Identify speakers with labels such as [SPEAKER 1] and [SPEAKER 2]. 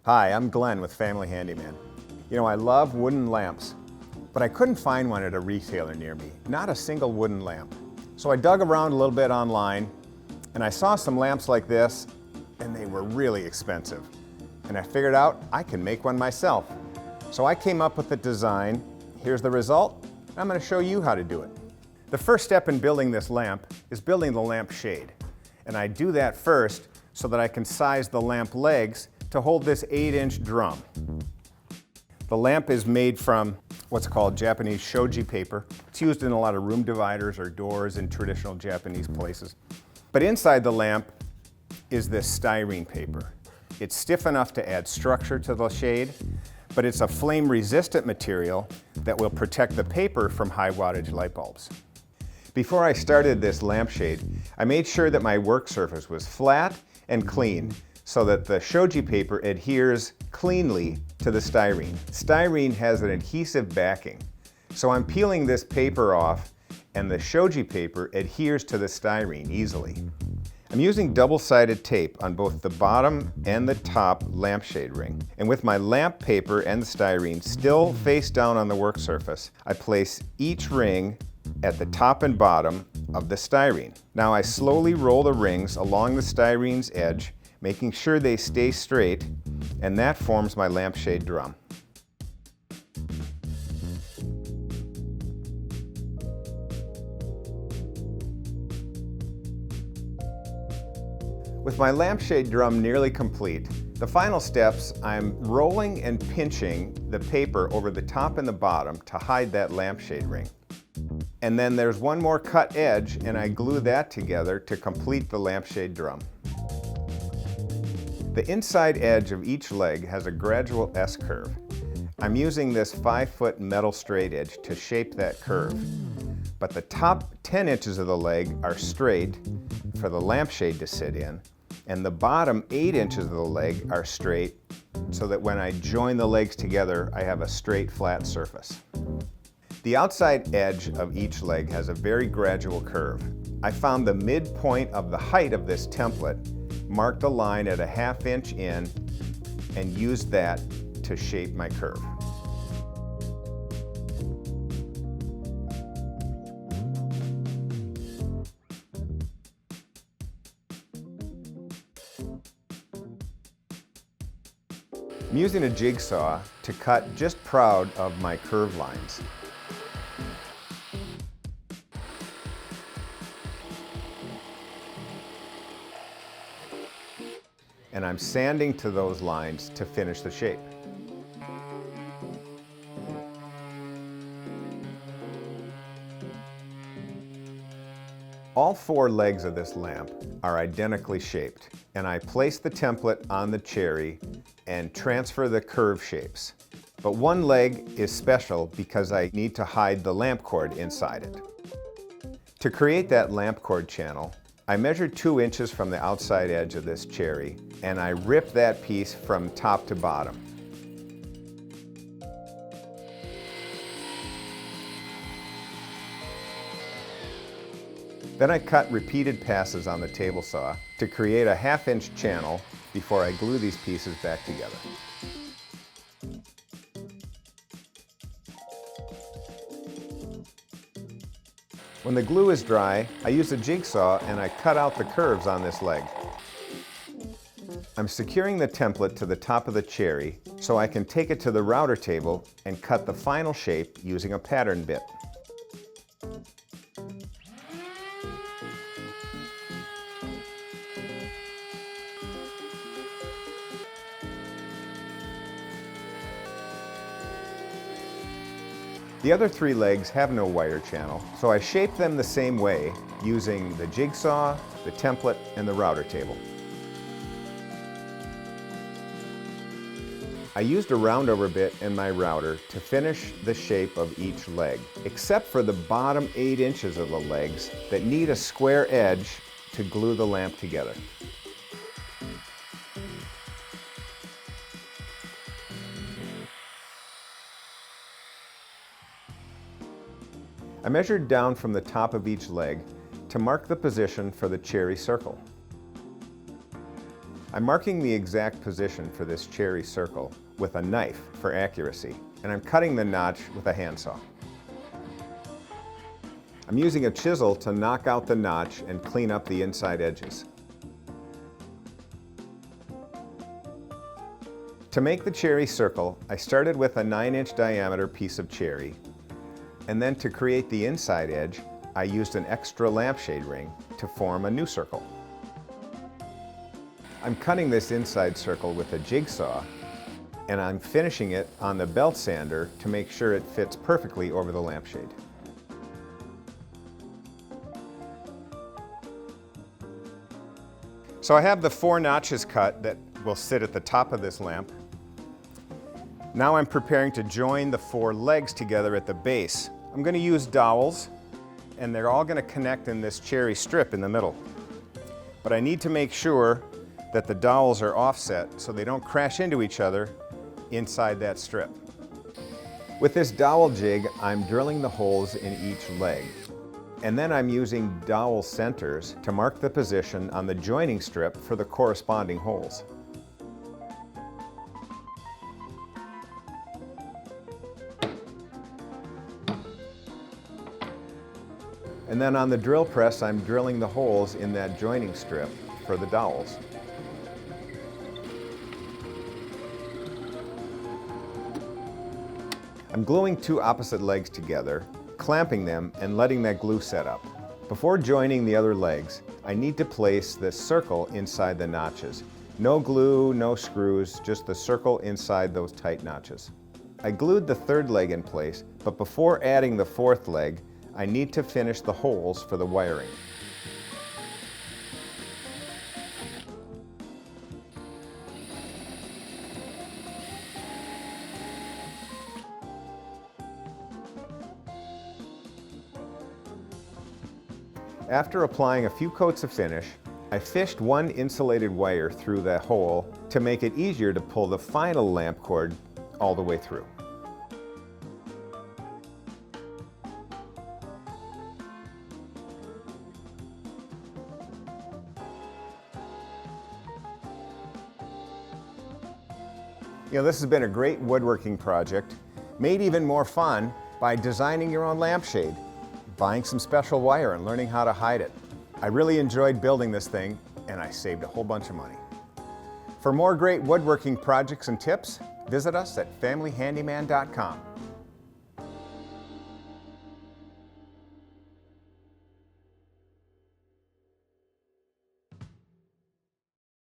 [SPEAKER 1] Hi, I'm Glenn with Family Handyman. You know, I love wooden lamps, but I couldn't find one at a retailer near me, not a single wooden lamp. So I dug around a little bit online and I saw some lamps like this and they were really expensive. And I figured out I can make one myself. So I came up with the design. Here's the result. I'm going to show you how to do it. The first step in building this lamp is building the lamp shade. And I do that first so that I can size the lamp legs to hold this 8-inch drum. The lamp is made from what's called Japanese shoji paper. It's used in a lot of room dividers or doors in traditional Japanese places. But inside the lamp is this styrene paper. It's stiff enough to add structure to the shade, but it's a flame-resistant material that will protect the paper from high-wattage light bulbs. Before I started this lampshade, I made sure that my work surface was flat and clean so that the shoji paper adheres cleanly to the styrene. Styrene has an adhesive backing, so I'm peeling this paper off and the shoji paper adheres to the styrene easily. I'm using double-sided tape on both the bottom and the top lampshade ring. And with my lamp paper and the styrene still face down on the work surface, I place each ring at the top and bottom of the styrene. Now I slowly roll the rings along the styrene's edge, making sure they stay straight, and that forms my lampshade drum. With my lampshade drum nearly complete, the final steps, I'm rolling and pinching the paper over the top and the bottom to hide that lampshade ring. And then there's one more cut edge and I glue that together to complete the lampshade drum. The inside edge of each leg has a gradual S-curve. I'm using this 5-foot metal straight edge to shape that curve. But the top 10 inches of the leg are straight for the lampshade to sit in, and the bottom 8 inches of the leg are straight so that when I join the legs together, I have a straight, flat surface. The outside edge of each leg has a very gradual curve. I found the midpoint of the height of this template, marked a line at a 1/2 inch in, and used that to shape my curve. I'm using a jigsaw to cut just proud of my curve lines. And I'm sanding to those lines to finish the shape. All 4 legs of this lamp are identically shaped, and I place the template on the cherry and transfer the curve shapes. But one leg is special because I need to hide the lamp cord inside it. To create that lamp cord channel, I measured 2 inches from the outside edge of this cherry, and I ripped that piece from top to bottom. Then I cut repeated passes on the table saw to create a 1/2 inch channel before I glue these pieces back together. When the glue is dry, I use a jigsaw and I cut out the curves on this leg. I'm securing the template to the top of the cherry so I can take it to the router table and cut the final shape using a pattern bit. The other 3 legs have no wire channel, so I shaped them the same way using the jigsaw, the template, and the router table. I used a roundover bit in my router to finish the shape of each leg, except for the bottom 8 inches of the legs that need a square edge to glue the lamp together. I measured down from the top of each leg to mark the position for the cherry circle. I'm marking the exact position for this cherry circle with a knife for accuracy, and I'm cutting the notch with a handsaw. I'm using a chisel to knock out the notch and clean up the inside edges. To make the cherry circle, I started with a 9-inch diameter piece of cherry, and then to create the inside edge, I used an extra lampshade ring to form a new circle. I'm cutting this inside circle with a jigsaw, and I'm finishing it on the belt sander to make sure it fits perfectly over the lampshade. So I have the 4 notches cut that will sit at the top of this lamp. Now I'm preparing to join the 4 legs together at the base. I'm going to use dowels, and they're all going to connect in this cherry strip in the middle. But I need to make sure that the dowels are offset so they don't crash into each other inside that strip. With this dowel jig, I'm drilling the holes in each leg. And then I'm using dowel centers to mark the position on the joining strip for the corresponding holes. And then on the drill press, I'm drilling the holes in that joining strip for the dowels. I'm gluing 2 opposite legs together, clamping them and letting that glue set up. Before joining the other legs, I need to place this circle inside the notches. No glue, no screws, just the circle inside those tight notches. I glued the 3rd leg in place, but before adding the 4th leg, I need to finish the holes for the wiring. After applying a few coats of finish, I fished 1 insulated wire through the hole to make it easier to pull the final lamp cord all the way through. You know, this has been a great woodworking project, made even more fun by designing your own lampshade, buying some special wire and learning how to hide it. I really enjoyed building this thing, and I saved a whole bunch of money. For more great woodworking projects and tips, visit us at familyhandyman.com.